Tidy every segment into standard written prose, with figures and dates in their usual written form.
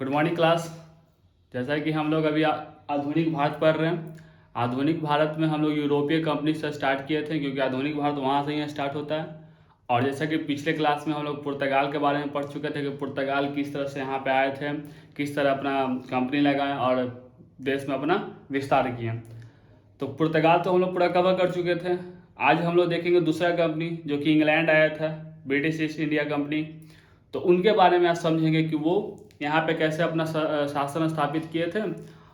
Good morning class. जैसा कि हम लोग अभी आधुनिक भारत पढ़ रहे हैं। आधुनिक भारत में हम लोग यूरोपीय कंपनी से स्टार्ट किए थे, क्योंकि आधुनिक भारत वहाँ से ही स्टार्ट होता है। और जैसा कि पिछले क्लास में हम लोग पुर्तगाल के बारे में पढ़ चुके थे कि पुर्तगाल किस तरह से यहाँ पे आए थे, किस तरह अपना कंपनी लगाए और देश में अपना विस्तार किए। तो पुर्तगाल तो हम लोग पूरा कवर कर चुके थे। आज हम लोग देखेंगे दूसरा कंपनी जो कि इंग्लैंड आया था, ब्रिटिश ईस्ट इंडिया कंपनी। तो उनके बारे में आज समझेंगे कि वो यहाँ पे कैसे अपना शासन स्थापित किए थे।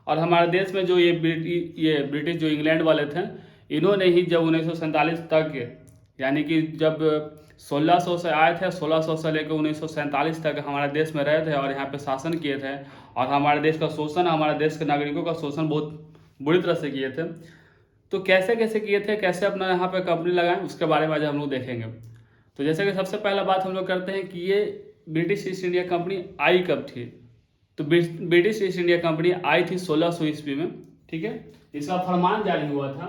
और हमारे देश में जो ये ब्रिटिश जो इंग्लैंड वाले थे, इन्होंने ही जब 1947 तक, यानी कि जब 1600 से आए थे, 1600 से लेकर 1947 तक हमारे देश में रहे थे और यहाँ पे शासन किए थे। और हमारे देश का शोषण, हमारे देश के नागरिकों का शोषण बहुत बुरी तरह से किए थे। तो कैसे कैसे किए थे, कैसे अपना यहाँ पे कंपनी लगाएं, उसके बारे में आज हम लोग देखेंगे। तो जैसे कि सबसे पहला बात हम लोग करते हैं कि ये ब्रिटिश ईस्ट इंडिया कंपनी आई कब थी। तो ब्रिटिश ईस्ट इंडिया कंपनी आई थी 1600 ईस्वी में। ठीक है, इसका फरमान जारी हुआ था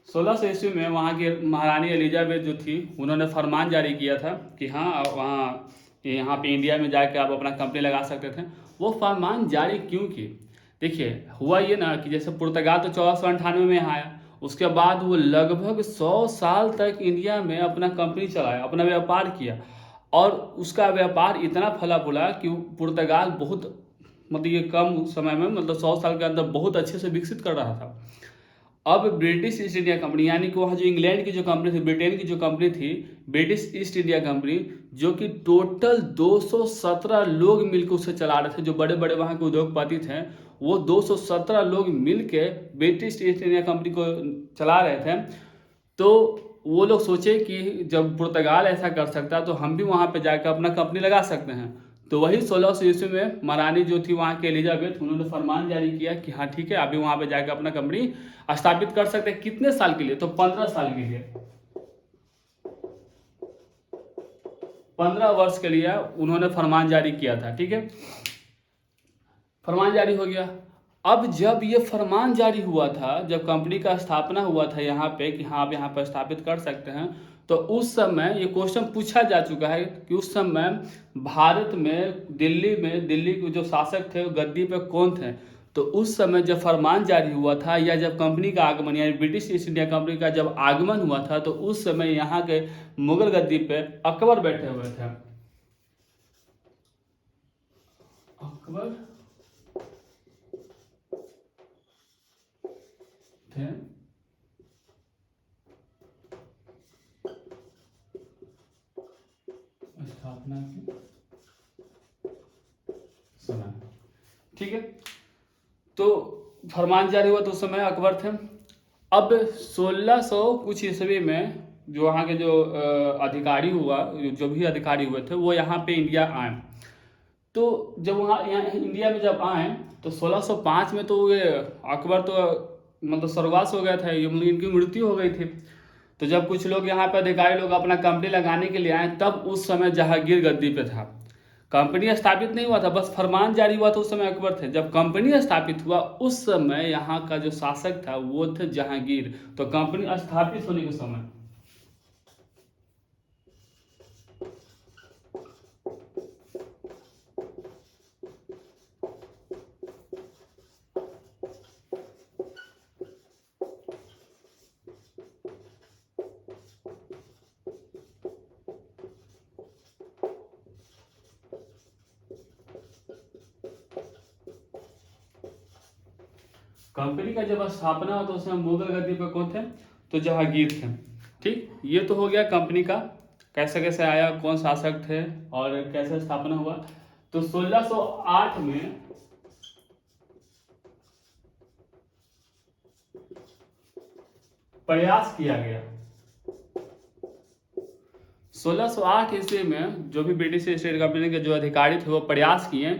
1600 ईस्वी में। वहाँ की महारानी एलिजाबेथ जो थी, उन्होंने फरमान जारी किया था कि हाँ, वहाँ यहाँ पे इंडिया में जाके आप अपना कंपनी लगा सकते थे। वो फरमान जारी क्यों की? देखिए, हुआ ये ना कि जैसे पुर्तगाल तो 1498 में यहाँ आया, उसके बाद वो लगभग 100 साल तक इंडिया में अपना कंपनी चलाया, अपना व्यापार किया। और उसका व्यापार इतना फला फूला कि पुर्तगाल बहुत, मतलब ये कम समय में, मतलब 100 साल के अंदर बहुत अच्छे से विकसित कर रहा था। अब ब्रिटिश ईस्ट इंडिया कंपनी, यानी कि वहाँ जो इंग्लैंड की जो कंपनी थी, ब्रिटेन की जो कंपनी थी, ब्रिटिश ईस्ट इंडिया कंपनी, जो कि टोटल 217 लोग मिलकर उसे चला रहे थे। जो बड़े बड़े वहाँ के उद्योगपति थे, वो 217 लोग मिलके ब्रिटिश ईस्ट इंडिया कंपनी को चला रहे थे। तो वो लोग सोचे कि जब पुर्तगाल ऐसा कर सकता है तो हम भी वहाँ पे जाकर अपना कंपनी लगा सकते हैं। तो वही 1600 ईस्वी में महारानी जो थी वहाँ की एलिजाबेथ, उन्होंने फरमान जारी किया कि हाँ ठीक है, अभी वहाँ पे जाकर अपना कंपनी स्थापित कर सकते हैं। कितने साल के लिए? तो 15 साल के लिए, 15 वर्ष के लिए उन्होंने फरमान जारी किया था। ठीक है, फरमान जारी हो गया। अब जब ये फरमान जारी हुआ था, जब कंपनी का स्थापना हुआ था यहाँ पे कि हाँ आप यहाँ पर स्थापित कर सकते हैं, तो उस समय ये क्वेश्चन पूछा जा चुका है कि उस समय भारत में, दिल्ली के जो शासक थे, गद्दी पे कौन थे। तो उस समय जब फरमान जारी हुआ था, या जब कंपनी का आगमन, यानी ब्रिटिश ईस्ट इंडिया कंपनी का जब आगमन हुआ था, तो उस समय यहाँ के मुगल गद्दी पे अकबर बैठे हुए थे। अकबर थे। स्थापना की समय। ठीक है, तो फरमान जारी हुआ तो उस समय अकबर थे। अब 1600 कुछ ईस्वी में जो वहाँ के जो अधिकारी हुआ, जो भी अधिकारी हुए थे, वो यहाँ पे इंडिया आए। तो जब वहाँ यहाँ इंडिया में जब आए, तो 1605 में तो ये अकबर तो मतलब स्वर्गवास हो गया था, ये मतलब इनकी मृत्यु हो गई थी। तो जब कुछ लोग यहाँ पे अधिकारी लोग अपना कंपनी लगाने के लिए आए, तब उस समय जहांगीर गद्दी पे था। कंपनी स्थापित नहीं हुआ था, बस फरमान जारी हुआ था, उस समय अकबर थे। जब कंपनी स्थापित हुआ, उस समय यहाँ का जो शासक था वो थे जहांगीर। तो कंपनी स्थापित होने के समय कंपनी का जब स्थापना हो तो उसमें मुगल गद्दी पर कौन थे? तो जहांगीर थे। ठीक, ये तो हो गया कंपनी का, कैसे कैसे आया, कौन शासक थे और कैसे स्थापना हुआ। तो 1608 में प्रयास किया गया। 1608 ईस्वी में जो भी ब्रिटिश ईस्ट इंडिया कंपनी के जो अधिकारी थे, वो प्रयास किए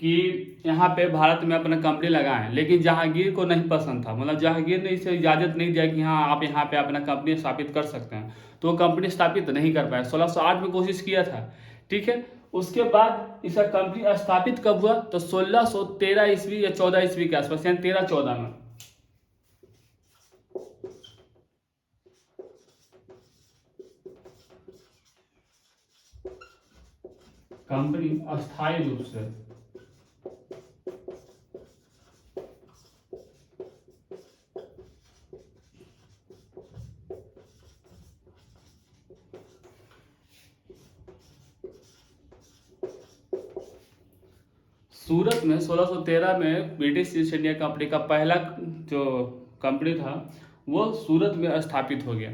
कि यहाँ पे भारत में अपना कंपनी लगाएं, लेकिन जहांगीर को नहीं पसंद था। मतलब जहांगीर ने इसे इजाज़त नहीं दिया कि हाँ आप यहाँ पे अपना कंपनी स्थापित कर सकते हैं, तो वो कंपनी स्थापित नहीं कर पाए। 1608 में कोशिश किया था। ठीक है, उसके बाद इसका कंपनी स्थापित कब हुआ, तो 1613 ईस्वी या 14 ईस्वी के आसपास, यानी 1314 में कंपनी अस्थायी रूप से सूरत में 1613 में ब्रिटिश ईस्ट इंडिया कंपनी का पहला जो कंपनी था वो सूरत में स्थापित हो गया।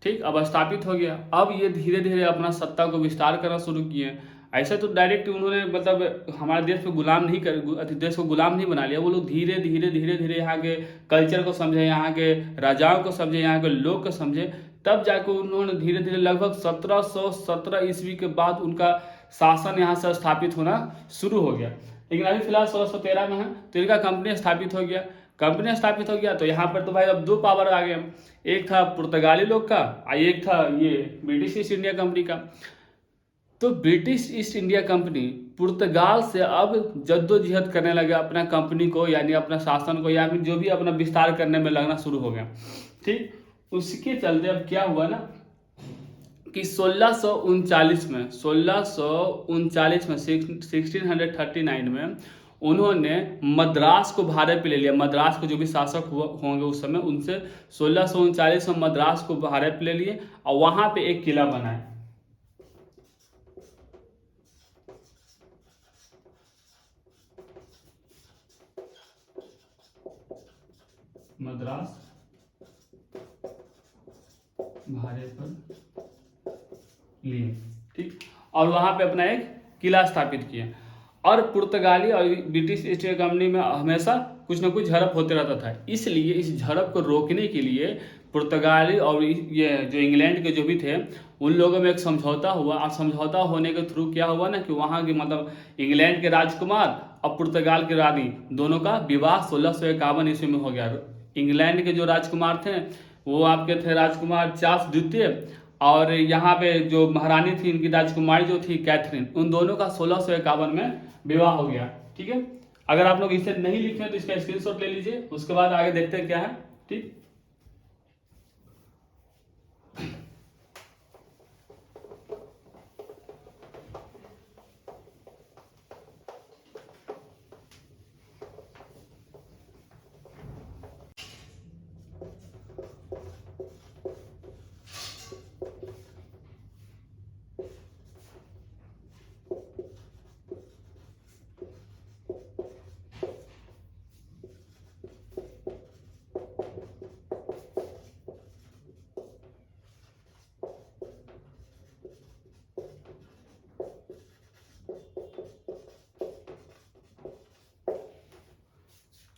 ठीक, अब स्थापित हो गया, अब ये धीरे धीरे अपना सत्ता को विस्तार करना शुरू किए। ऐसे तो डायरेक्ट उन्होंने मतलब हमारे देश को गुलाम नहीं कर देश को गुलाम नहीं बना लिया, वो लोग धीरे धीरे धीरे धीरे यहाँ के कल्चर को समझे, यहाँ के राजाओं को समझे, यहाँ के लोग को समझे, तब जाकर उन्होंने धीरे धीरे लगभग 1717 ईस्वी के बाद उनका शासन यहाँ से स्थापित होना शुरू हो गया। लेकिन अभी फिलहाल 1613 में है, तो इनका कंपनी स्थापित हो गया। कंपनी स्थापित हो गया तो यहाँ पर तो भाई अब दो पावर आ गए, एक था पुर्तगाली लोग का और एक था ये ब्रिटिश ईस्ट इंडिया कंपनी का। तो ब्रिटिश ईस्ट इंडिया कंपनी पुर्तगाल से अब जद्दोजहद करने लगा अपना कंपनी को, यानी अपना शासन को, या फिर जो भी अपना विस्तार करने में लगना शुरू हो गया। ठीक, उसके चलते अब क्या हुआ ना कि 1639 में 1639 में उन्होंने मद्रास को भाड़े पे ले लिया। मद्रास को जो भी शासक होंगे उस समय, उनसे 1639 में मद्रास को भाड़े पे ले लिए और वहां पे एक किला बनाया। मद्रास भाड़े पर लिए, ठीक, और वहां पे अपना एक किला स्थापित किया। और पुर्तगाली और ब्रिटिश ईस्ट इंडिया कंपनी में हमेशा कुछ ना कुछ झड़प होते रहता था, इसलिए इस झड़प को रोकने के लिए पुर्तगाली और ये जो इंग्लैंड के जो भी थे उन लोगों में एक समझौता हुआ। और समझौता होने के थ्रू क्या हुआ ना कि वहाँ के मतलब इंग्लैंड के राजकुमार और पुर्तगाल की रानी दोनों का विवाह 1651 ईस्वी में हो गया। इंग्लैंड के जो राजकुमार थे वो आपके थे राजकुमार चार्ल्स द्वितीय, और यहाँ पे जो महारानी थी इनकी राजकुमारी जो थी कैथरीन, उन दोनों का 1651 में विवाह हो गया। ठीक है, अगर आप लोग इसे नहीं लिखे तो इसका स्क्रीनशॉट ले लीजिए, उसके बाद आगे देखते हैं क्या है। ठीक,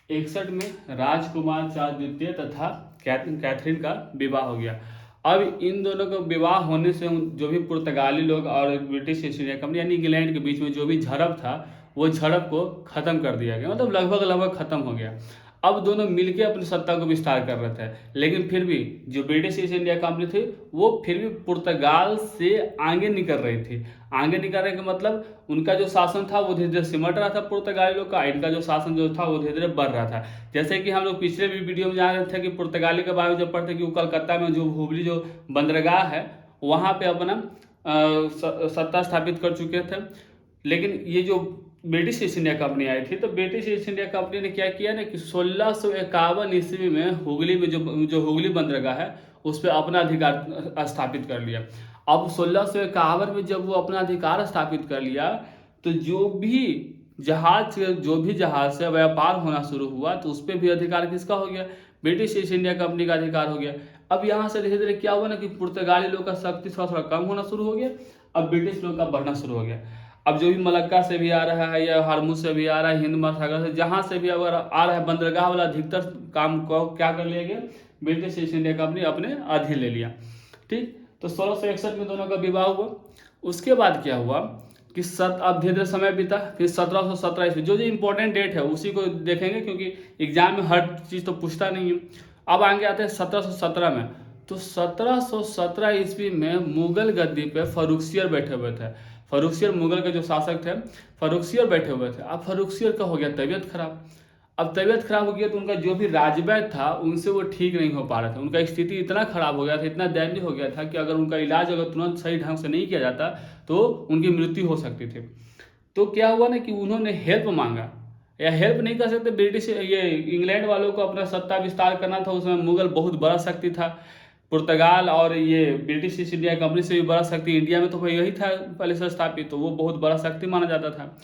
इकसठ में राजकुमार चार्ल्स द्वितीय तथा कैथरीन का विवाह हो गया। अब इन दोनों का विवाह होने से जो भी पुर्तगाली लोग और ब्रिटिश ईस्ट इंडिया कंपनी यानी इंग्लैंड के बीच में जो भी झड़प था वो झड़प को खत्म कर दिया गया, मतलब लगभग खत्म हो गया। अब दोनों मिलकर अपनी सत्ता को विस्तार कर रहे थे, लेकिन फिर भी जो ब्रिटिश ईस्ट इंडिया कंपनी थी वो फिर भी पुर्तगाल से आगे निकल रही थी। आगे निकल रहे का मतलब उनका जो शासन था वो धीरे धीरे सिमट रहा था पुर्तगाली लोग का, इनका जो शासन जो था वो धीरे धीरे बढ़ रहा था। जैसे कि हम लोग पिछले भी वीडियो में जान रहे थे कि पुर्तगाली के बारे में जब पढ़ते कि वो कलकत्ता में जो हुबली जो बंदरगाह है वहाँ पे अपना सत्ता स्थापित कर चुके थे। लेकिन ये जो ब्रिटिश ईस्ट इंडिया कंपनी आई थी तो ब्रिटिश ईस्ट इंडिया कंपनी ने क्या किया ना कि 1651 ईस्वी में हुगली में जो हुगली बंदरगाह है उस पर अपना अधिकार स्थापित कर लिया। अब 1651 में जब वो अपना अधिकार स्थापित कर लिया तो जो भी जहाज से व्यापार होना शुरू हुआ तो उस पर भी अधिकार किसका हो गया, ब्रिटिश ईस्ट इंडिया कंपनी का अधिकार हो गया। अब यहाँ से धीरे धीरे क्या हुआ ना कि पुर्तगाली लोग का शक्ति थोड़ा थोड़ा कम होना शुरू हो गया, अब ब्रिटिश लोग का बढ़ना शुरू हो गया। अब जो भी मलक्का से भी आ रहा है या हारमुज से भी आ रहा है, हिंद महासागर से जहाँ से भी अगर आ रहा है बंदरगाह वाला अधिकतर काम को क्या कर लिया गया, ब्रिटिश ईस्ट इंडिया कंपनी अपने अधीन ले लिया। ठीक, तो 1661 में दोनों का विवाह हुआ। उसके बाद क्या हुआ कि अब धीरे धीरे समय बीता, फिर 1717 ईस्वी जो इंपॉर्टेंट डेट है उसी को देखेंगे क्योंकि एग्जाम में हर चीज़ तो पूछता नहीं है। अब आगे आते हैं 1717 में, तो 1717 ईस्वी में मुगल गद्दी पे फर्रुखसियर बैठे हुए थे। फर्रुखसियर मुगल के जो शासक थे, फर्रुखसियर बैठे हुए थे। अब फर्रुखसियर का हो गया तबीयत खराब। अब तबीयत खराब हो गया तो उनका जो भी राजवैद्य था उनसे वो ठीक नहीं हो पा रहा था। उनका स्थिति इतना खराब हो गया था, इतना दयनीय हो गया था कि अगर उनका इलाज अगर तुरंत सही ढंग से नहीं किया जाता तो उनकी मृत्यु हो सकती थी। तो क्या हुआ ना कि उन्होंने हेल्प मांगा, या हेल्प नहीं कर सकते, ब्रिटिश ये इंग्लैंड वालों को अपना सत्ता विस्तार करना था। उसमें मुगल बहुत बड़ा शक्ति था, पुर्तगाल और ये ब्रिटिश ईस्ट इंडिया कंपनी से भी बड़ा शक्ति इंडिया में तो भाई यही था पहले से स्थापित, तो वो बहुत बड़ा शक्ति माना जाता था।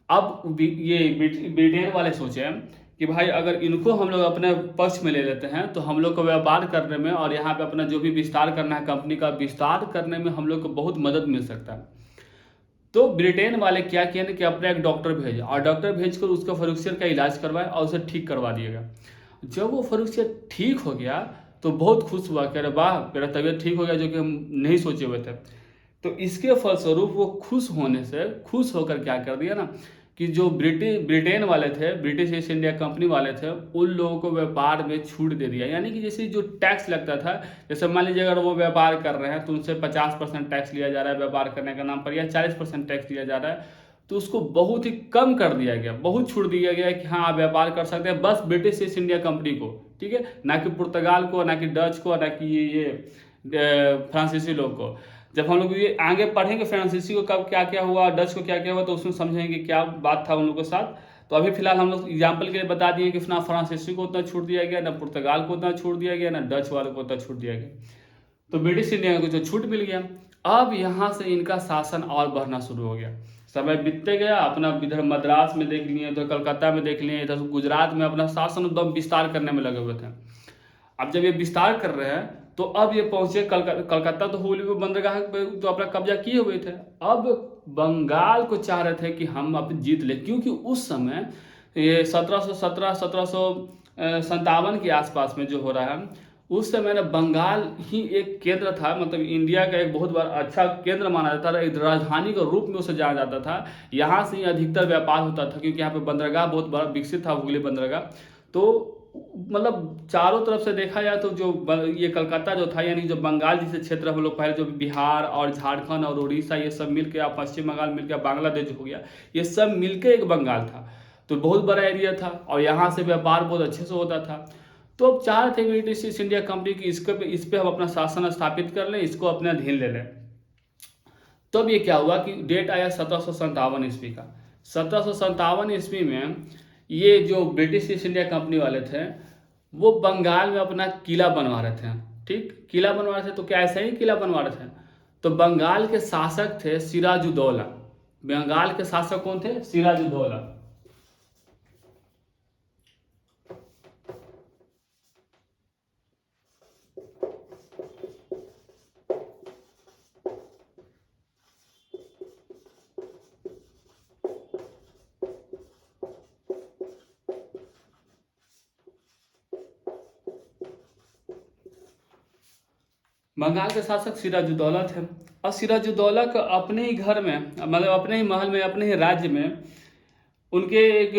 अब ये ब्रिटेन वाले सोचे कि भाई अगर इनको हम लोग अपने पक्ष में ले लेते हैं तो हम लोग को व्यापार करने में और यहाँ पे अपना जो भी विस्तार करना है, कंपनी का विस्तार करने में हम लोग को बहुत मदद मिल सकता है। तो ब्रिटेन वाले क्या किए ना कि अपना एक डॉक्टर भेजा, और डॉक्टर भेजकर उसका फर्रुखसियर का इलाज करवाया और उसे ठीक करवा दिएगा। जब वो फर्रुखसियर ठीक हो गया तो बहुत खुश हुआ, कह रहे वाह मेरा तबीयत ठीक हो गया, जो कि हम नहीं सोचे हुए थे। तो इसके फलस्वरूप वो खुश होने से खुश होकर क्या कर दिया ना कि जो ब्रिटेन वाले थे, ब्रिटिश ईस्ट इंडिया कंपनी वाले थे, उन लोगों को व्यापार में छूट दे दिया। यानी कि जैसे जो टैक्स लगता था, जैसे मान लीजिए अगर वो व्यापार कर रहे हैं तो उनसे 50% टैक्स लिया जा रहा है व्यापार करने का नाम पर, या 40% टैक्स लिया जा रहा है, तो उसको बहुत ही कम कर दिया गया, बहुत छूट दिया गया कि हाँ आप व्यापार कर सकते हैं बस ब्रिटिश ईस्ट इंडिया कंपनी को, ठीक है, ना कि पुर्तगाल को, ना कि डच को, ना कि ये फ्रांसीसी लोग को। जब हम लोग ये आगे पढ़ेंगे फ्रांसीसी को कब क्या क्या हुआ, डच को क्या क्या हुआ, तो उसमें समझेंगे क्या बात था उन लोगों के साथ। तो अभी फिलहाल हम लोग एग्जाम्पल के लिए बता दिए कि ना फ्रांसीसी को उतना छूट दिया गया, ना पुर्तगाल को उतना छूट दिया गया, ना डच वाले को उतना छूट दिया गया। तो ब्रिटिश इंडिया को जो छूट मिल गया, अब यहाँ से इनका शासन और बढ़ना शुरू हो गया। समय बीतते गया, अपना इधर मद्रास में देख लिए, इधर कलकत्ता में देख लिए, इधर गुजरात में अपना शासन एकदम विस्तार करने में लगे हुए थे। अब जब ये विस्तार कर रहे हैं तो अब ये पहुंचे कलकत्ता, तो हुबली में बंदरगाह पे तो अपना कब्जा किए हुए थे। अब बंगाल को चाह रहे थे कि हम अब जीत ले, क्योंकि उस समय ये 1757 के आसपास में जो हो रहा है, उस समय ना बंगाल ही एक केंद्र था, मतलब इंडिया का एक बहुत बड़ा अच्छा केंद्र माना जाता था, एक राजधानी के रूप में उसे जाना जाता था। यहाँ से ही अधिकतर व्यापार होता था, क्योंकि यहाँ पे बंदरगाह बहुत बड़ा विकसित था, हुगली बंदरगाह। तो मतलब चारों तरफ से देखा जाए तो जो ये कलकत्ता जो था, यानी जो बंगाल जैसे क्षेत्र हम लोग पहले जो बिहार और झारखंड और उड़ीसा ये सब मिलकर, आप पश्चिम बंगाल मिलकर बांग्लादेश हो गया, ये सब मिलकर एक बंगाल था। तो बहुत बड़ा एरिया था और यहाँ से व्यापार बहुत अच्छे से होता था। तो अब चाह रहे थे ब्रिटिश ईस्ट इंडिया कंपनी की इस पे हम अपना शासन स्थापित कर लें, इसको अपने अधीन ले लें। तब ये क्या हुआ कि डेट आया 1757 ईस्वी का। 1757 ईस्वी में ये जो ब्रिटिश ईस्ट इंडिया कंपनी वाले थे वो बंगाल में अपना किला बनवा रहे थे, ठीक, किला बनवा रहे थे। तो क्या ऐसा ही किला बनवा रहे थे? तो बंगाल के शासक थे सिराजुद्दौला। बंगाल के शासक कौन थे? सिराजुद्दौला। बंगाल के शासक सिराजुद्दौला थे, और सिराजुद्दौला का अपने ही घर में, मतलब अपने ही महल में, अपने ही राज्य में उनके एक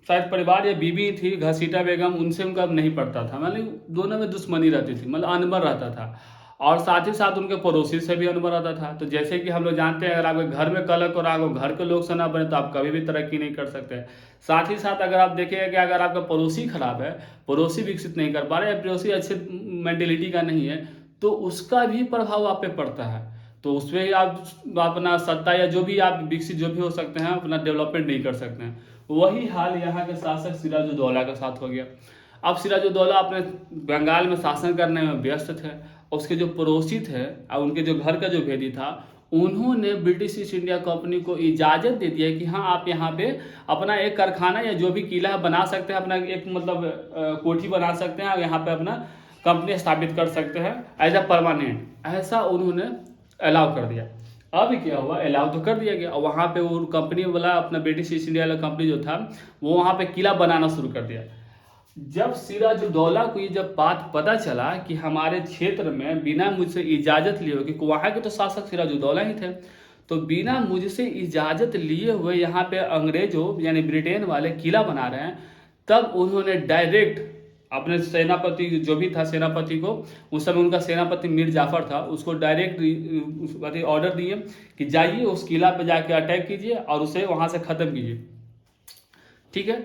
शायद परिवार या बीवी थी घसीटा बेगम, उनसे उनका नहीं पड़ता था, मतलब दोनों में दुश्मनी रहती थी, मतलब अनबन रहता था। और साथ ही साथ उनके पड़ोसी से भी अनबन रहता था। तो जैसे कि हम लोग जानते हैं, अगर आपके घर में कलह और आपको घर के लोग से ना बने तो आप कभी भी तरक्की नहीं कर सकते। साथ ही साथ अगर आप देखेंगे कि अगर आपका पड़ोसी खराब है, पड़ोसी विकसित नहीं कर पा रहे, या पड़ोसी अच्छे मेंटेलिटी का नहीं है, तो उसका भी प्रभाव आप पे पड़ता है। तो उसमें ही आप अपना सत्ता या जो भी आप विकसित जो भी हो सकते हैं, अपना डेवलपमेंट नहीं कर सकते हैं। वही हाल यहाँ के शासक सिराजुद्दौला के साथ हो गया। अब सिराजुद्दौला अपने बंगाल में शासन करने में व्यस्त थे। उसके जो पड़ोसी थे और उनके जो घर का जो भेदी था, उन्होंने ब्रिटिश ईस्ट इंडिया कंपनी को इजाज़त दे दिया कि हाँ आप यहाँ पे अपना एक कारखाना या जो भी किला बना सकते हैं, अपना एक मतलब कोठी बना सकते हैं और यहाँ पे अपना कंपनी स्थापित कर सकते हैं एज अ परमानेंट, ऐसा उन्होंने अलाउ कर दिया। अब क्या हुआ, अलाउ तो कर दिया गया और वहाँ पे वो कंपनी वाला अपना ब्रिटिश ईस्ट इंडिया वाला कंपनी जो था वो वहाँ पे किला बनाना शुरू कर दिया। जब सिराजुद्दौला को ये जब बात पता चला कि हमारे क्षेत्र में बिना मुझसे इजाज़त लिए, क्योंकि वहाँ के तो शासक सिराजुद्दौला ही थे, तो बिना मुझसे इजाज़त लिए हुए यहाँ पे अंग्रेजों यानी ब्रिटेन वाले किला बना रहे हैं, तब उन्होंने डायरेक्ट अपने सेनापति जो भी था सेनापति को, उस समय उनका सेनापति मीर जाफर था, उसको डायरेक्ट ऑर्डर दिए कि जाइए उस किला पे जाके अटैक कीजिए और उसे वहाँ से ख़त्म कीजिए। ठीक है,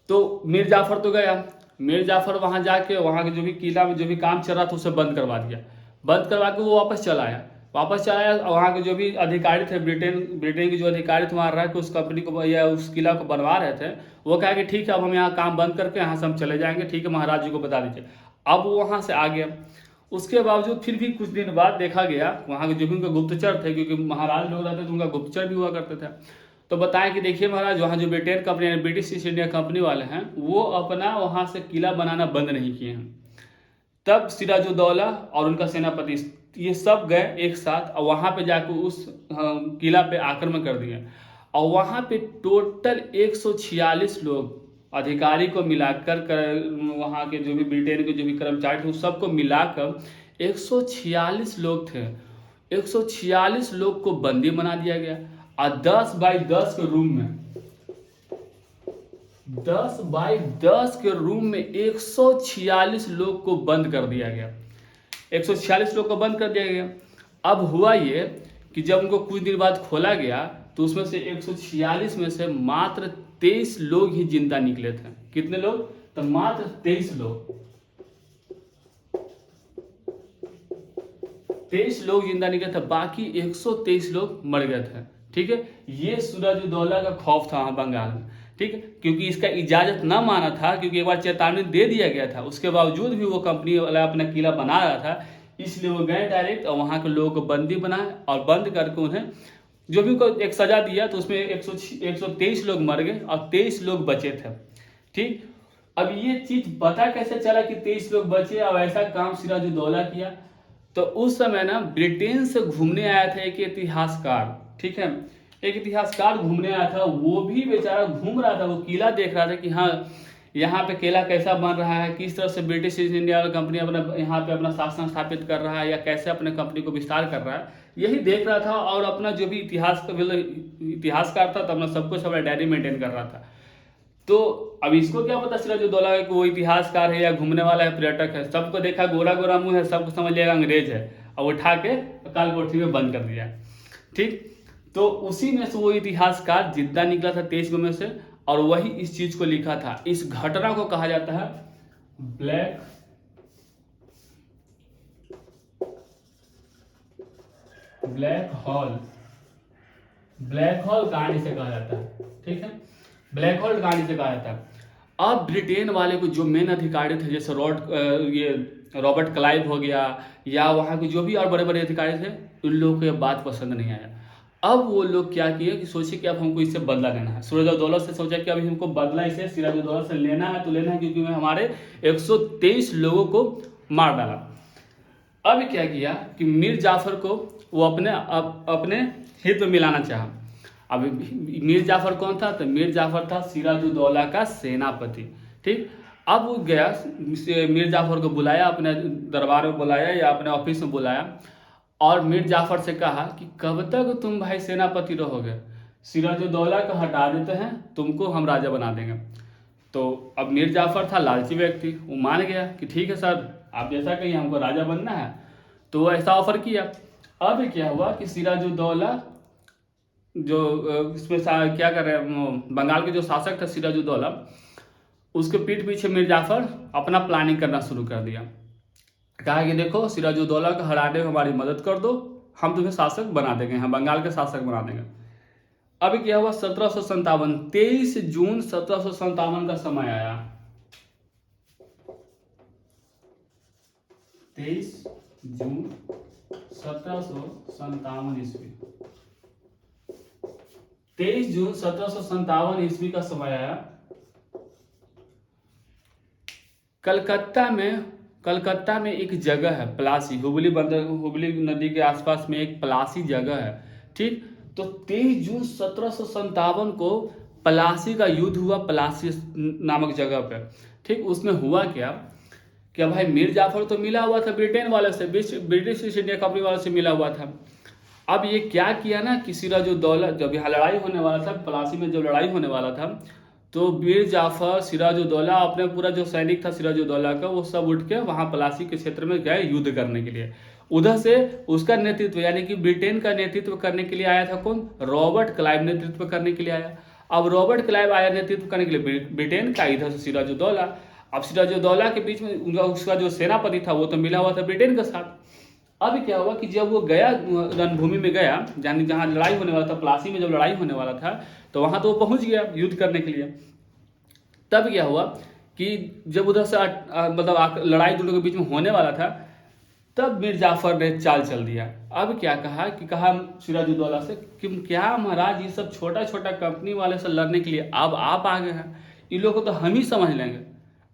तो मीर जाफर तो गया, मीर जाफर वहाँ जाके वहाँ के जो भी किला में जो भी काम चल रहा था उसे बंद करवा दिया। बंद करवा के वो वापस चला आया। वहाँ के जो भी अधिकारी थे, ब्रिटेन के जो अधिकारी थे वहाँ रह के उस कंपनी को या उस किला को बनवा रहे थे, वो कहा कि ठीक है अब हम यहाँ काम बंद करके यहाँ से हम चले जाएंगे, ठीक है महाराज जी को बता दीजिए। अब वो वहाँ से आ गया। उसके बावजूद फिर भी कुछ दिन बाद देखा गया वहाँ के जो भी उनके गुप्तचर थे, क्योंकि महाराज लोग रहते थे उनका गुप्तचर भी हुआ करते थे, तो बताएं कि देखिए महाराज वहाँ जो Britain company British east India company वाले हैं वो अपना वहाँ से किला बनाना बंद नहीं किए हैं। तब सिराजुद्दौला और उनका सेनापति ये सब गए एक साथ और वहाँ पे जाकर उस किला पे आक्रमण कर दिए और वहाँ पे टोटल 146 लोग अधिकारी को मिलाकर वहाँ के जो भी ब्रिटेन के जो भी कर्मचारी थे उस सबको मिलाकर 146 लोग थे। 146 लोग को बंदी बना दिया गया और 10 बाई 10 के रूम में 10 बाई 10 के रूम में 146 लोग को बंद कर दिया गया। 146 लोग को बंद कर दिया गया। अब हुआ ये कि जब उनको कुछ दिन बाद खोला गया तो उसमें से 146 में से मात्र 23 लोग ही जिंदा निकले थे। कितने लोग? तो मात्र 23 लोग 23 लोग जिंदा निकले थे, बाकी 123 लोग मर गए थे। ठीक है, ये सिराजुद्दौला का खौफ था बंगाल में। ठीक है, क्योंकि इसका इजाजत न माना था, क्योंकि एक बार चेतावनी दे दिया गया था, उसके बावजूद भी वो कंपनी वाला अपना किला बना रहा था, इसलिए वो गए डायरेक्ट और वहाँ के लोगों को बंदी बनाए और बंद करके उन्हें जो भी उनको एक सजा दिया तो उसमें 123 लोग मर गए और 23 लोग बचे थे। ठीक, अब ये चीज पता कैसे चला कि 23 लोग बचे और ऐसा काम सिराजुद्दौला किया? तो उस समय ना ब्रिटेन से घूमने आया था एक इतिहासकार। ठीक है, एक इतिहासकार घूमने आया था, वो भी बेचारा घूम रहा था, वो किला देख रहा था कि हाँ यहाँ पे किला कैसा बन रहा है, किस तरह से ब्रिटिश ईस्ट इंडिया कंपनी अपना यहाँ पे अपना शासन स्थापित कर रहा है या कैसे अपने कंपनी को विस्तार कर रहा है, यही देख रहा था। और अपना जो भी इतिहासकार था तो अपना सब कुछ अपना डायरी मेंटेन कर रहा था। तो अब इसको क्या पता सिराजुद्दौला है कि वो इतिहासकार है या घूमने वाला है, पर्यटक है? सबको देखा गोरा गोरा मुंह है, सबको समझ लिया अंग्रेज है और उठा के काल कोठरी में बंद कर दिया। ठीक, तो उसी में से वो इतिहासकार जिंदा निकला था 23 में से और वही इस चीज को लिखा था। इस घटना को कहा जाता है ब्लैक हॉल कहानी से कहा जाता है। ठीक है, ब्लैक होल कहानी से कहा जाता है। अब ब्रिटेन वाले को जो मेन अधिकारी थे, जैसे रॉबर्ट क्लाइव हो गया या वहाँ के जो भी और बड़े बड़े अधिकारी थे, उन लोगों को यह बात पसंद नहीं आया। अब वो लोग क्या किए कि सोचे कि अब हमको इससे बदला लेना है। सिराजुद्दौला से सोचा कि अभी हमको बदला इसे सिराजुद्दौला से लेना है तो लेना है, क्योंकि मैं हमारे 123 लोगों को मार डाला। अब क्या किया कि मीर जाफर को वो अपने हित में मिलाना चाहा। अब मीर जाफर कौन था? तो मीर जाफर था सिराजुद्दौला का सेनापति। ठीक, अब वो गया मीर जाफर को बुलाया, अपने दरबार में बुलाया या अपने ऑफिस में बुलाया और मीर जाफर से कहा कि कब तक तुम भाई सेनापति रहोगे? सिराजुद्दौला को हटा देते हैं, तुमको हम राजा बना देंगे। तो अब मीर जाफर था लालची व्यक्ति, वो मान गया कि ठीक है सर, आप जैसा कहिए, हमको राजा बनना है। तो वो ऐसा ऑफर किया। अब क्या हुआ कि सिराजुद्दौला जो इसमें क्या कर रहे हैं, बंगाल के जो शासक था सिराजुद्दौला, उसके पीठ पीछे मीर जाफर अपना प्लानिंग करना शुरू कर दिया। कहा कि देखो सिराजुद्दौला को हराने में हमारी मदद कर दो, हम तुम्हें शासक बना देंगे, हम बंगाल के शासक बना देंगे। अब क्या हुआ? 1757 23 जून 1757 का समय आया। 23 जून 1757 ईस्वी 23 जून 1757 ईस्वी का समय आया। कलकत्ता में एक जगह है प्लासी, हुबली नदी के आसपास में एक प्लासी जगह है। ठीक, तो 23 जून 1757 को प्लासी का युद्ध हुआ, प्लासी नामक जगह पे। ठीक, उसमें हुआ क्या भाई मीर जाफर तो मिला हुआ था ब्रिटेन वाले से, ब्रिटिश ईस्ट इंडिया कंपनी वाले से मिला हुआ था। अब ये क्या किया ना कि सिराजुद्दौला जब यहाँ लड़ाई होने वाला था, प्लासी में जब लड़ाई होने वाला था, तो मीर जाफर सिराजुद्दौला अपने पूरा जो सैनिक था सिराजुद्दौला का वो सब उठ के वहाँ प्लासी के क्षेत्र में गए युद्ध करने के लिए। उधर से उसका नेतृत्व यानी कि ब्रिटेन का नेतृत्व करने के लिए आया था कौन? रॉबर्ट क्लाइव नेतृत्व करने के लिए आया। अब रॉबर्ट क्लाइव आया नेतृत्व करने के लिए ब्रिटेन का, इधर से सिराजुद्दौला। अब सिराजुद्दौला के बीच में उनका उसका जो सेनापति था वो तो मिला हुआ था ब्रिटेन के साथ। अब क्या हुआ कि जब वो गया रणभूमि में गया, यानी जहाँ लड़ाई होने वाला था, प्लासी में जब लड़ाई होने वाला था, तो वहां तो वो पहुंच गया युद्ध करने के लिए। तब क्या हुआ कि जब उधर से मतलब लड़ाई दोनों के बीच में होने वाला था, तब मीर जाफर ने चाल चल दिया। अब क्या कहा सिराजुद्दौला से कि क्या महाराज ये सब छोटा छोटा कंपनी वाले से लड़ने के लिए अब आप आ गए हैं, इन लोगों को तो हम ही समझ लेंगे।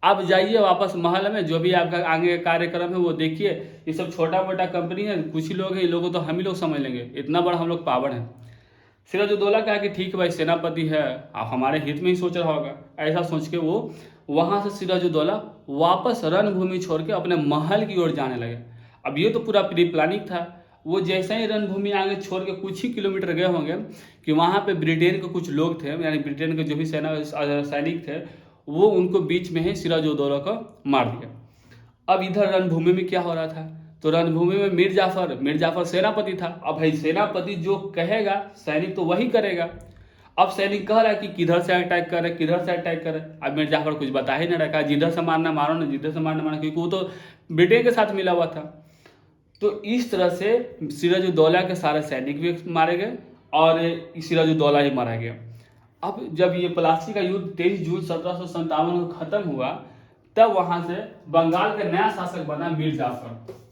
आप जाइए वापस महल में, जो भी आपका आगे कार्यक्रम है वो देखिए, ये सब छोटा मोटा कंपनी है, कुछ ही लोग हैं, इन लोगों को तो हम ही लोग समझ लेंगे, इतना बड़ा हम लोग पावर है। सिराजुद्दौला कहा कि ठीक है भाई, सेनापति है, आप हमारे हित में ही सोच रहा होगा। ऐसा सोच के वो वहां से सिराजुद्दौला वापस रणभूमि छोड़ के अपने महल की ओर जाने लगे। अब ये तो पूरा प्री प्लानिंग था। वो जैसे ही रणभूमि आगे छोड़ के कुछ ही किलोमीटर गए होंगे कि वहां पे ब्रिटेन के कुछ लोग थे, यानी ब्रिटेन के जो भी सैनिक थे, वो उनको बीच में ही सिराजुद्दौला को मार दिया। अब इधर रणभूमि में क्या हो रहा था? तो रणभूमि में मीर जाफर सेनापति था। अब भाई सेनापति जो कहेगा सैनिक तो वही करेगा। अब सैनिक कह रहा है कि किधर से अटैक करे, किधर से अटैक करे। अब मीर जाफर कुछ बता ही नहीं रखा, जिधर से मारना मारो ना, जिधर से मारना मारो, क्योंकि वो तो ब्रिटेन के साथ मिला हुआ था। तो इस तरह से सिराजुद्दौला के सारे सैनिक भी मारे गए और सिराजुद्दौला ही मारा गया। अब जब ये प्लासी का युद्ध 23 जून 1757 को खत्म हुआ, तब वहां से बंगाल का नया शासक बना मीर जाफर।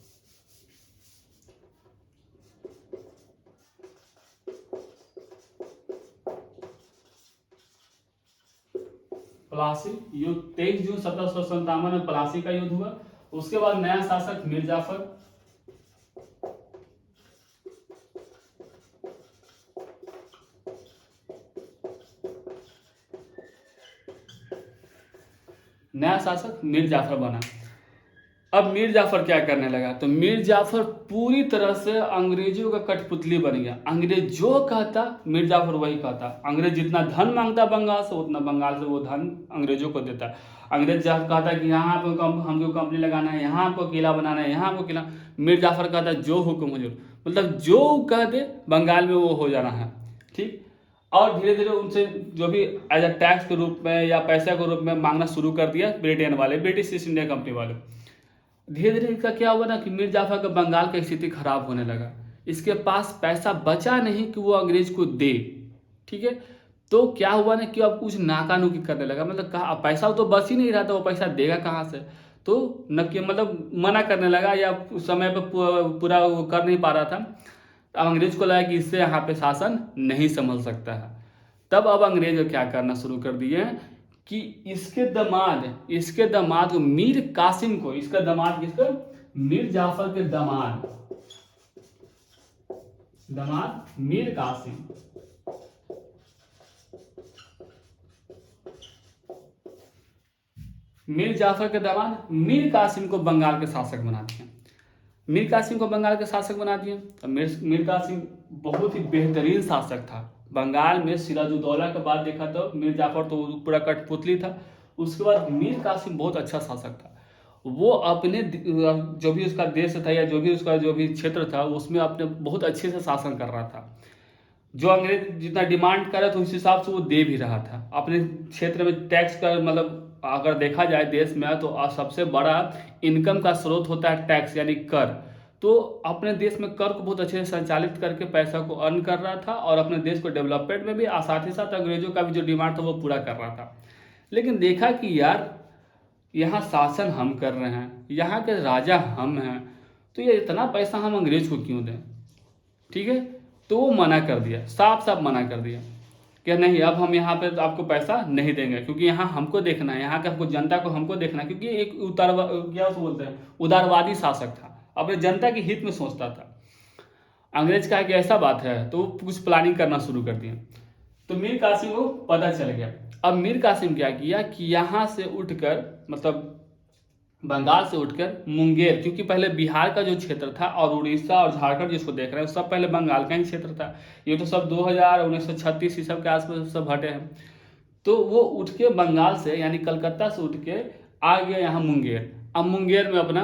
प्लासी युद्ध 23 जून 1757 में प्लासी का युद्ध हुआ। उसके बाद नया शासक मीर जाफर। नया शासक मीर जाफर बना। अब मीर जाफर क्या करने लगा? तो मीर जाफर पूरी तरह से अंग्रेजों का कठपुतली बन गया। अंग्रेज जो कहता मीर जाफर वही कहता। अंग्रेज जितना धन मांगता बंगाल से, उतना बंगाल से वो धन अंग्रेजों को देता। अंग्रेज जब कहता कि यहाँ पे हमको कंपनी लगाना है, यहाँ हमको किला बनाना है, यहाँ हमको किला, मीर जाफर कहता जो हुक्म हुजूर, मतलब जो कह दे बंगाल में वो हो जाना है। ठीक। और धीरे धीरे उनसे जो भी एज अ टैक्स के रूप में या पैसे के रूप में मांगना शुरू कर दिया ब्रिटेन वाले, ब्रिटिश ईस्ट इंडिया कंपनी वाले। धीरे धीरे इसका क्या हुआ ना कि मीर जाफर का बंगाल की स्थिति खराब होने लगा। इसके पास पैसा बचा नहीं कि वो अंग्रेज को दे। ठीक है। तो क्या हुआ ना कि अब कुछ नाकानूकी करने लगा, मतलब कहा पैसा तो बच ही नहीं रहा था, वो पैसा देगा कहाँ से? तो न कि मतलब मना करने लगा या समय पर पूरा वो कर नहीं पा रहा था। अब अंग्रेज को लगा कि इससे यहाँ पे शासन नहीं संभल सकता है। तब अब अंग्रेज क्या करना शुरू कर दिए कि इसके दामाद को मीर कासिम को, इसका दामाद किसका? मीर जाफर के दामाद मीर कासिम, मीर जाफर के दामाद मीर कासिम को बंगाल के शासक बना दिया। मीर कासिम को बंगाल के शासक बना दिए। तो मीर कासिम बहुत ही बेहतरीन शासक था। बंगाल में सिराजुद्दौला के बाद देखा तो मीर जाफर तो पूरा कठपुतली था, उसके बाद मीर कासिम बहुत अच्छा शासक था। वो अपने जो भी उसका देश था या जो भी क्षेत्र था उसमें अपने बहुत अच्छे से शासन कर रहा था। जो अंग्रेज जितना डिमांड करे तो उस हिसाब से वो दे भी रहा था। अपने क्षेत्र में टैक्स का मतलब अगर देखा जाए देश में तो सबसे बड़ा इनकम का स्रोत होता है टैक्स यानी कर। तो अपने देश में कर को बहुत अच्छे से संचालित करके पैसा को अर्न कर रहा था और अपने देश को डेवलपमेंट में भी साथ ही साथ अंग्रेजों का भी जो डिमांड था वो पूरा कर रहा था। लेकिन देखा कि यार यहाँ शासन हम कर रहे हैं, यहाँ के राजा हम हैं, तो ये इतना पैसा हम अंग्रेज को क्यों दें? ठीक है। तो वो मना कर दिया, साफ साफ मना कर दिया कि नहीं, अब हम यहाँ पे आपको पैसा नहीं देंगे, क्योंकि यहाँ हमको देखना है, यहाँ के हमको जनता को हमको देखना है। क्योंकि एक क्या बोलते हैं, उदारवादी शासक था, अपने जनता के हित में सोचता था। अंग्रेज कहा कि ऐसा बात है तो कुछ प्लानिंग करना शुरू कर दिया। तो मीर कासिम को पता चल गया। अब मीर कासिम क्या किया कि यहाँ से उठकर मतलब बंगाल से उठकर मुंगेर, क्योंकि पहले बिहार का जो क्षेत्र था और उड़ीसा और झारखंड जिसको देख रहे हैं सब पहले बंगाल का ही क्षेत्र था। ये तो सब 2000 1936 ई सब के आसपास सब हटे हैं। तो वो उठ के बंगाल से यानी कलकत्ता से उठ के आ गया यहाँ मुंगेर। अब मुंगेर में अपना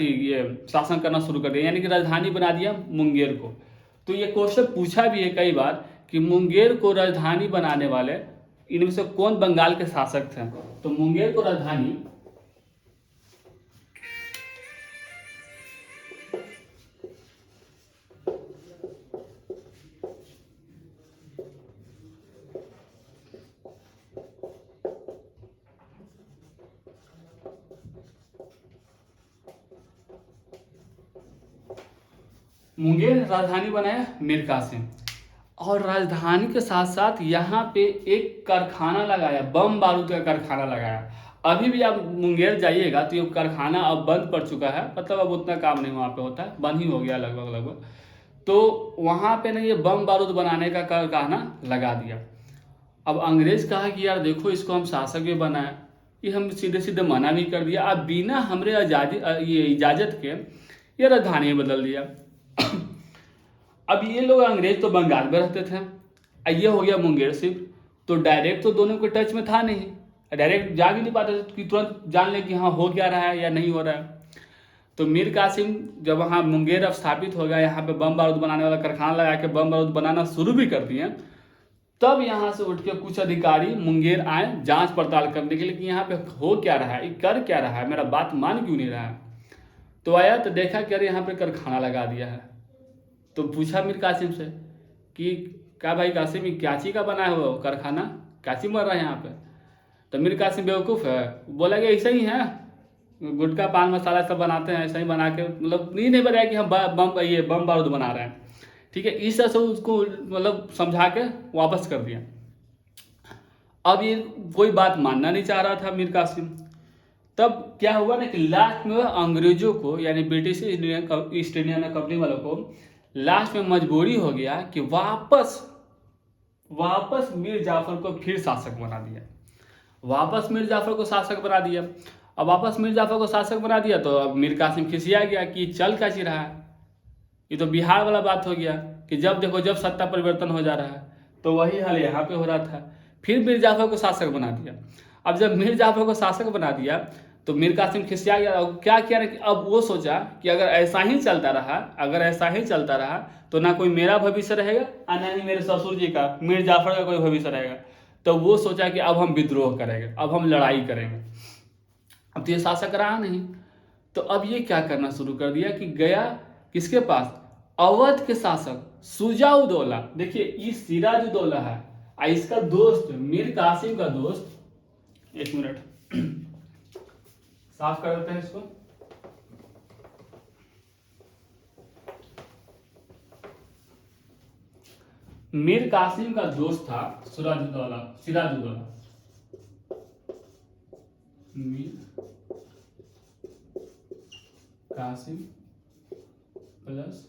ये शासन करना शुरू कर दिया, यानी कि राजधानी बना दिया मुंगेर को। तो ये क्वेश्चन पूछा भी है कई बार कि मुंगेर को राजधानी बनाने वाले इनमें से कौन बंगाल के शासक थे। तो मुंगेर को राजधानी मुंगेर राजधानी बनाया मीर कासिम, और राजधानी के साथ साथ यहाँ पे एक कारखाना लगाया, बम बारूद का कारखाना लगाया। अभी भी आप मुंगेर जाइएगा तो ये कारखाना अब बंद पड़ चुका है, मतलब अब उतना काम नहीं वहाँ पे होता है, बंद ही हो गया लगभग लगभग। तो वहाँ पे ना ये बम बारूद बनाने का कारखाना लगा दिया। अब अंग्रेज कहा कि यार देखो इसको हम शासक भी बनाए, ये हम सीधे सीधे मना भी कर दिया। अब बिना हमरे आजादी ये इजाज़त के ये राजधानी बदल दिया। अब ये लोग अंग्रेज तो बंगाल में रहते थे, ये हो गया मुंगेर सिर्फ, तो डायरेक्ट तो दोनों के टच में था नहीं, डायरेक्ट जा भी नहीं पाते थे कि तुरंत जान ले कि हाँ हो क्या रहा है या नहीं हो रहा है। तो मीर कासिम जब वहाँ मुंगेर अब स्थापित हो गया, यहाँ पे बम बारूद बनाने वाला कारखाना लगा के बम बारूद बनाना शुरू भी कर दिए, तब यहाँ से उठ के कुछ अधिकारी मुंगेर आए जांच पड़ताल करने के लिए कि यहाँ पे हो क्या रहा है, ये कर क्या रहा है, मेरा बात मान क्यों नहीं रहा है। तो आया तो देखा कि अरे यहाँ पे कारखाना लगा दिया है। तो पूछा मीर कासिम से कि क्या भाई कासिम ये क्या चीज़ का बनाया हुआ हो कारखाना, क्या चीज़ मर रहा है यहाँ पे। तो मीर कासिम बेवकूफ़ है, बोला कि ऐसा ही है, गुटखा पान मसाला सब बनाते हैं, ऐसा ही बना के, मतलब नहीं बताया कि हम ये बम बारूद बना रहे हैं, ठीक है। इस तरह से उसको मतलब समझा के वापस कर दिया। अब ये कोई बात मानना नहीं चाह रहा था मीर कासिम। तब क्या हुआ ना कि लास्ट में अंग्रेजों को यानी ब्रिटिश ईस्ट इंडिया कंपनी वालों को लास्ट में मजबूरी हो गया कि वापस मीर जाफर को फिर शासक बना दिया, वापस मीर जाफर को शासक बना दिया। अब वापस मीर जाफर को शासक बना दिया तो अब मीर कासिम खिसिया गया कि चल क्या रहा है, ये तो बिहार वाला बात हो गया कि जब देखो जब सत्ता परिवर्तन हो जा रहा है, तो वही हाल यहाँ पे हो रहा था। फिर मीर जाफर को शासक बना दिया। अब जब मीर जाफर को शासक बना दिया तो मीर कासिम खिसिया गया। अब क्या किया कि अब वो सोचा कि अगर ऐसा ही चलता रहा तो ना कोई मेरा भविष्य रहेगा और ना ही मेरे ससुर जी का मीर जाफर का कोई भविष्य रहेगा। तो वो सोचा कि अब हम विद्रोह करेंगे, अब हम लड़ाई करेंगे। अब तो ये शासक रहा नहीं, तो अब ये क्या करना शुरू कर दिया कि गया किसके पास, अवध के शासक शुजा-उद-दौला। देखिए ये सिराज-उद-दौला है, इसका दोस्त मीर कासिम का दोस्त, एक मिनट साफ कर देते हैं इसको। मीर कासिम का दोस्त था सिराज-उद-दौला। मीर कासिम प्लस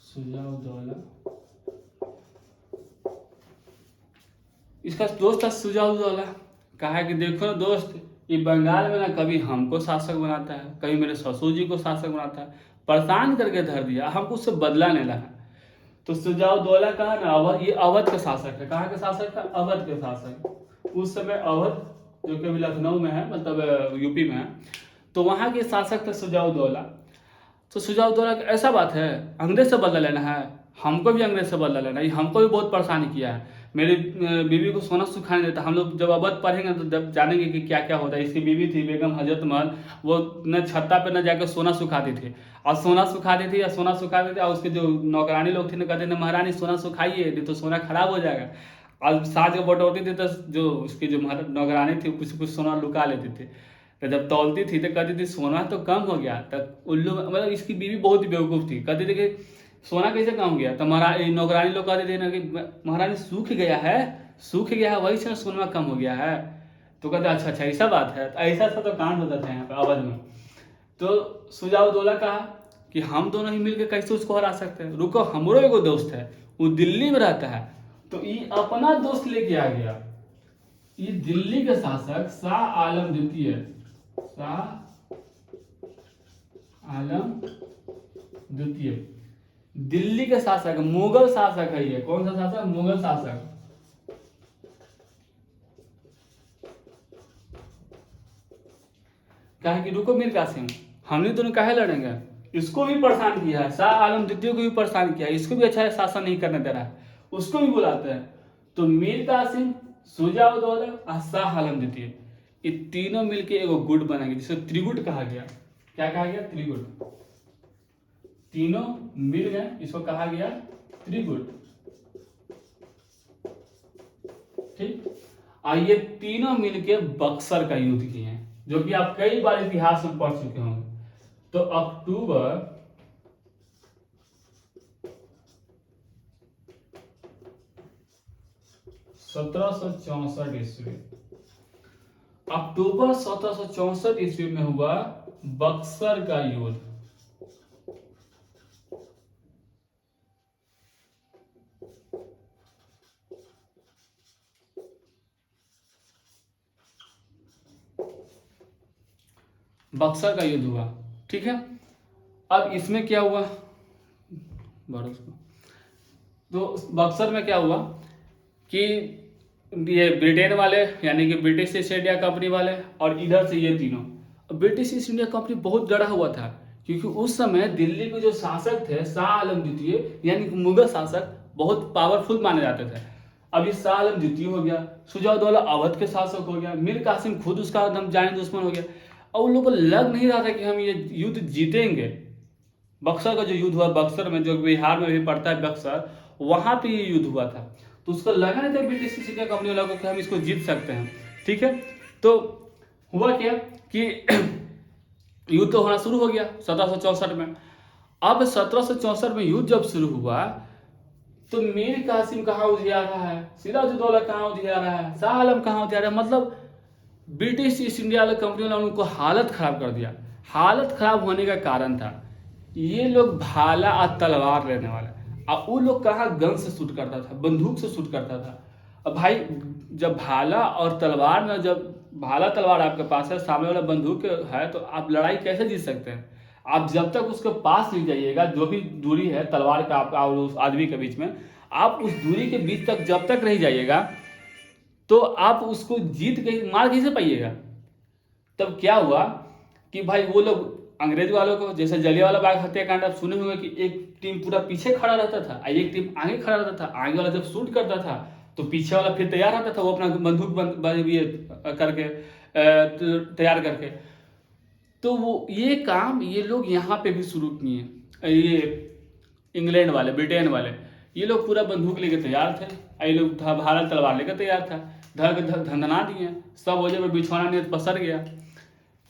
शुजा-उद-दौला, इसका दोस्त था शुजा-उद-दौला। कहा कि देखो ना दोस्त, ये बंगाल में ना कभी हमको शासक बनाता है, कभी मेरे ससुर जी को शासक बनाता है, परेशान करके धर दिया, हमको उससे बदला नहीं लगा। तो शुजा-उद-दौला कहा ना ये अवध का शासक है। कहाँ का शासक था, अवध के शासक। उस समय अवध जो कि अभी लखनऊ में है, मतलब यूपी में है, तो वहाँ के शासक थे शुजा-उद-दौला। तो शुजा-उद-दौला ऐसा बात है अंग्रेज से बदला लेना है, हमको भी अंग्रेज से बदला लेना है, हमको भी बहुत परेशानी किया है, मेरी बीवी को सोना सुखाने देता। हम लोग जब अवध पढ़ेंगे तो जब जानेंगे कि क्या क्या होता है। इसकी बीवी थी बेगम हजरत महल, वो न छत्ता पे न जाकर सोना सुखाती थी, और सोना सुखाती थी और उसके जो नौकरानी लोग थे ना कहते थे महारानी सोना सुखाइए, नहीं तो सोना खराब हो जाएगा। और साथ जब बटोरती थी तो जो उसकी जो नौकरानी थी कुछ कुछ सोना लुका लेती थी। तो जब तौलती थी तो कहती थी सोना तो कम हो गया, तब उल्लू मतलब इसकी बीवी बहुत ही बेवकूफ़ थी, कहती थी कि सोना कैसे कम हो गया। तो नौकरानी लोग कहते थे ना कि महारानी सूख गया है वही से सोना कम हो गया है। तो कहते अच्छा ऐसा बात है। तो ऐसा तो कांड होता था यहाँ पे अवध में। तो शुजा-उद-दौला कहा कि हम दोनों ही मिलकर कैसे उसको हरा सकते हैं, रुको हमरो एगो दोस्त है वो दिल्ली में रहता है। तो ये अपना दोस्त लेके आ गया, ये दिल्ली के शासक शाह आलम द्वितीय दिल्ली के शासक, मुगल शासक है ये। कौन सा शासक? मुगल शासक। क्या है कि रुको मीर कासिम, हमने दोनों काहे लड़ेंगे? इसको भी परेशान किया है, शाह आलम द्वितीय को भी परेशान किया है, इसको भी अच्छा शासन नहीं करने दे रहा है, उसको भी बुलाते हैं। तो मीर कासिम, शुजा-उद-दौला और शाह आलम द्वितीय, ये तीनों मिलके एगो गुट बनाएंगे जिसे त्रिगुट कहा गया। क्या कहा गया? त्रिगुट। तीनों मिल गए, इसको कहा गया त्रिगुट। ठीक। और ये तीनों मिलके बक्सर का युद्ध किए हैं, जो कि आप कई बार इतिहास में पढ़ चुके होंगे। तो अक्टूबर 1764 ईस्वी, अक्टूबर 1764 ईस्वी में हुआ बक्सर का युद्ध। बक्सर का युद्ध हुआ। ठीक है। अब इसमें क्या हुआ? तो बक्सर में क्या हुआ कि ये ब्रिटेन वाले यानी कि ब्रिटिश ईस्ट इंडिया कंपनी वाले और इधर से ये तीनों, ब्रिटिश ईस्ट इंडिया कंपनी बहुत डरा हुआ था, क्योंकि उस समय दिल्ली के जो शासक थे शाह आलम द्वितीय यानी कि मुगल शासक बहुत पावरफुल माने जाते थे। अभी शाह आलम द्वितीय हो गया, शुजा-उद-दौला अवध के शासक हो गया, मीर कासिम खुद उसका एकदम जानी दुश्मन हो गया। और उन लोगों को लग नहीं रहा था कि हम ये युद्ध जीतेंगे। बक्सर का जो युद्ध हुआ, बक्सर में जो बिहार में भी पड़ता है बक्सर, वहां पे ये युद्ध हुआ था। तो उसको लगा नहीं था ब्रिटिश ईस्ट इंडिया कंपनी वालों को कि हम इसको जीत सकते हैं। ठीक है। तो हुआ क्या कि युद्ध तो होना शुरू हो गया 1764 में। अब 1764 में युद्ध जब शुरू हुआ तो मीर कासिम कहाँ उधिया रहा है, सिराजुद्दौला कहाँ उधिया रहा है, शाह आलम कहाँ उधिया रहा है। मतलब ब्रिटिश ईस्ट इंडिया वाले कंपनी वालों ने उनको हालत खराब कर दिया। हालत खराब होने का कारण था ये लोग भाला और तलवार लेने वाले, और वो लोग कहाँ गन से शूट करता था, बंदूक से शूट करता था। अब भाई जब भाला और तलवार में, जब भाला तलवार आपके पास है, सामने वाला बंदूक है, तो आप लड़ाई कैसे जीत सकते हैं? आप जब तक उसके पास नहीं जाइएगा, जो भी दूरी है तलवार का आपका और उस आदमी के बीच में, आप उस दूरी के बीच तक जब तक नहीं जाइएगा तो आप उसको जीत के मार कैसे पाइएगा? तब क्या हुआ कि भाई वो लोग अंग्रेज वालों को, जैसे जलियांवाला बाग हत्याकांड आप सुने होंगे कि एक टीम पूरा पीछे खड़ा रहता था और एक टीम आगे खड़ा रहता था। आगे वाला जब शूट करता था तो पीछे वाला फिर तैयार रहता था, वो अपना बंदूक करके तैयार करके। तो वो ये काम ये लोग यहाँ पे भी शुरू किए। ये इंग्लैंड वाले, ब्रिटेन वाले, ये लोग पूरा बंदूक लेके तैयार थे, ये लोग भाला तलवार लेकर तैयार था, धर धंधना दिए, सब वजह में बिछौना नहीं पसर गया।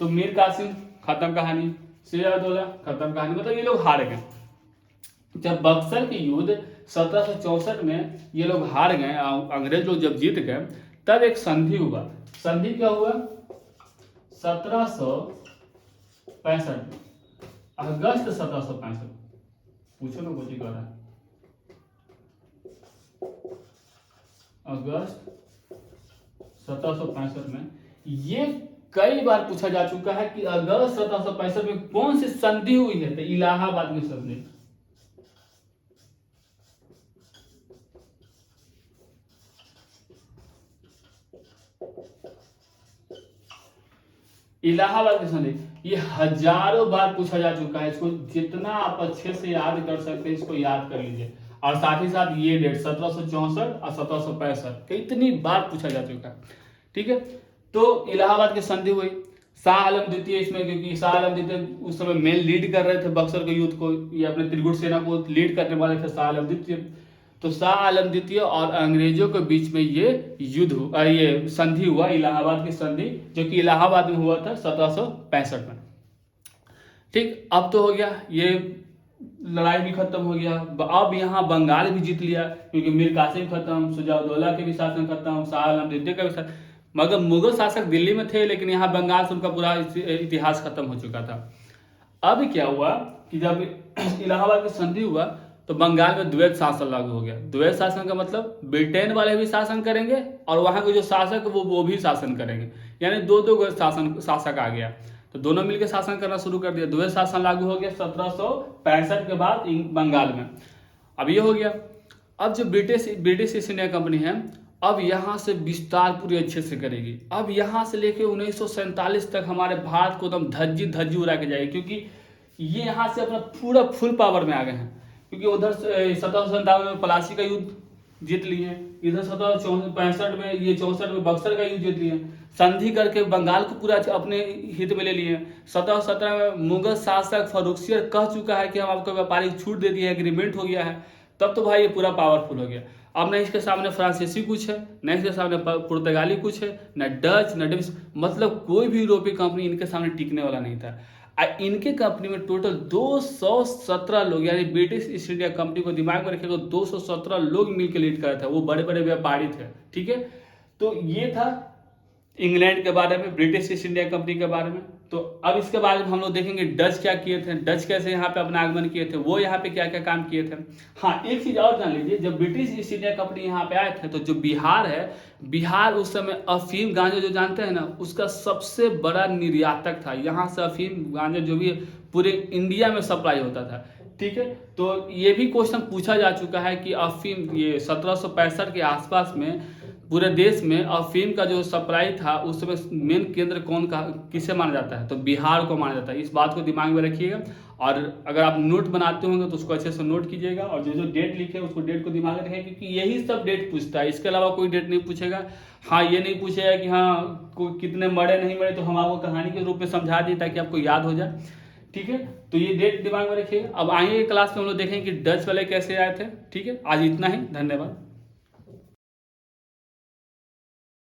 तो मीर कासिम खत्म कहानी, सिराजुद्दौला खत्म कहानी, मतलब ये लोग हार गए। जब बक्सर के युद्ध 1764 में ये लोग हार गए, अंग्रेज लोग जब जीत गए, तब एक संधि हुआ। संधि क्या हुआ? 1765, अगस्त 1765। पूछो ना कुछ कर रहा है। अगस्त 1765 में, ये कई बार पूछा जा चुका है कि अगस्त 1765 में कौन सी संधि हुई है? तो इलाहाबाद की संधि। इलाहाबाद की संधि, ये हजारों बार पूछा जा चुका है। इसको जितना आप अच्छे से याद कर सकते हैं इसको याद कर लीजिए। और साथ ही साथ ये डेट 1764 और 1765 इतनी बार पूछा जा चुका है। ठीक है। तो इलाहाबाद की संधि हुई, शाह आलम द्वितीय इसमें, क्योंकि शाह आलम द्वितीय उस समय मेन लीड कर रहे थे बक्सर के युद्ध को, ये अपने त्रिगुट सेना को लीड करने वाले थे शाह आलम द्वितीय। तो शाह आलम द्वितीय और अंग्रेजों के बीच में ये युद्ध, ये संधि हुआ, इलाहाबाद की संधि, जो कि इलाहाबाद में हुआ था 1765 में। ठीक। अब तो हो गया, ये लड़ाई भी खत्म हो गया। अब यहाँ बंगाल भी जीत लिया, क्योंकि मीर कासिम खत्म, शुजा-उद-दौला के भी शासन खत्म, शाह आलम द्वितीय का भी शासन, मगर मुगल शासक दिल्ली में थे, लेकिन यहाँ बंगाल से उनका पूरा इतिहास खत्म हो चुका था। अब क्या हुआ कि जब इलाहाबाद की संधि हुआ तो बंगाल में द्वैत शासन लागू हो गया। द्वैत शासन का मतलब ब्रिटेन वाले भी शासन करेंगे और वहाँ के जो शासक वो भी शासन करेंगे, यानी दो दो शासक आ गया। तो दोनों मिलकर शासन करना शुरू कर दिया। द्वैध शासन लागू हो गया 1765 के बाद बंगाल में। अब ये हो गया। अब जो ब्रिटिश ईस्ट इंडिया कंपनी है, अब यहाँ से विस्तार पूरी अच्छे से करेगी। अब यहाँ से लेके 1947 तक हमारे भारत को एकदम धज्जी उड़ा के जाएगी, क्योंकि ये यहाँ से अपना पूरा फुल पावर में आ गए हैं। क्योंकि उधर 1797 में प्लासी का युद्ध जीत लिए, इधर 1765 में, ये 64 में बक्सर का युद्ध जीत लिए, संधि करके बंगाल को पूरा अपने हित में ले लिए। 1717 में मुगल शासक फर्रुखसियर कह चुका है कि हम आपको व्यापारिक छूट दे दिए, एग्रीमेंट हो गया है। तब तो भाई ये पूरा पावरफुल हो गया। अब न इसके सामने फ्रांसीसी कुछ है, न इसके सामने पुर्तगाली कुछ है, न डच, न डेविस, मतलब कोई भी यूरोपीय कंपनी इनके सामने टिकने वाला नहीं था। इनके कंपनी में टोटल 217 लोग, यानी ब्रिटिश ईस्ट इंडिया कंपनी को दिमाग में रखेगा, 217 लोग मिलकर लीड कर रहे थे। वो बड़े बड़े व्यापारी थे, ठीक है। तो ये था इंग्लैंड के बारे में, ब्रिटिश ईस्ट इंडिया कंपनी के बारे में। तो अब इसके बारे में हम लोग देखेंगे डच क्या किए थे, डच कैसे यहाँ पे अपना आगमन किए थे, वो यहाँ पे क्या क्या काम किए थे। हाँ, एक चीज और जान लीजिए, जब ब्रिटिश ईस्ट इंडिया कंपनी यहाँ पे आए थे तो जो बिहार है, बिहार उस समय अफीम गांजा जो जानते हैं ना, उसका सबसे बड़ा निर्यातक था। यहाँ से अफीम गांजा जो भी पूरे इंडिया में सप्लाई होता था, ठीक है। तो ये भी क्वेश्चन पूछा जा चुका है कि अफीम, ये 1765 के आसपास में पूरे देश में अफीम का जो सप्लाई था उस समय मेन केंद्र कौन का, किसे माना जाता है, तो बिहार को माना जाता है। इस बात को दिमाग में रखिएगा, और अगर आप नोट बनाते होंगे तो उसको अच्छे से नोट कीजिएगा, और जो डेट लिखे उसको डेट को दिमाग में रखें, क्योंकि यही सब डेट पूछता है, इसके अलावा कोई डेट नहीं पूछेगा। हाँ, ये नहीं पूछेगा कि हाँ कितने मरे नहीं मरे, तो हम आपको कहानी के रूप में समझा दिए ताकि आपको याद हो जाए, ठीक है। तो ये डेट दिमाग में रखिएगा। अब आइए क्लास में हम लोग देखेंगे कि डच वाले कैसे आए थे, ठीक है। आज इतना ही, धन्यवाद।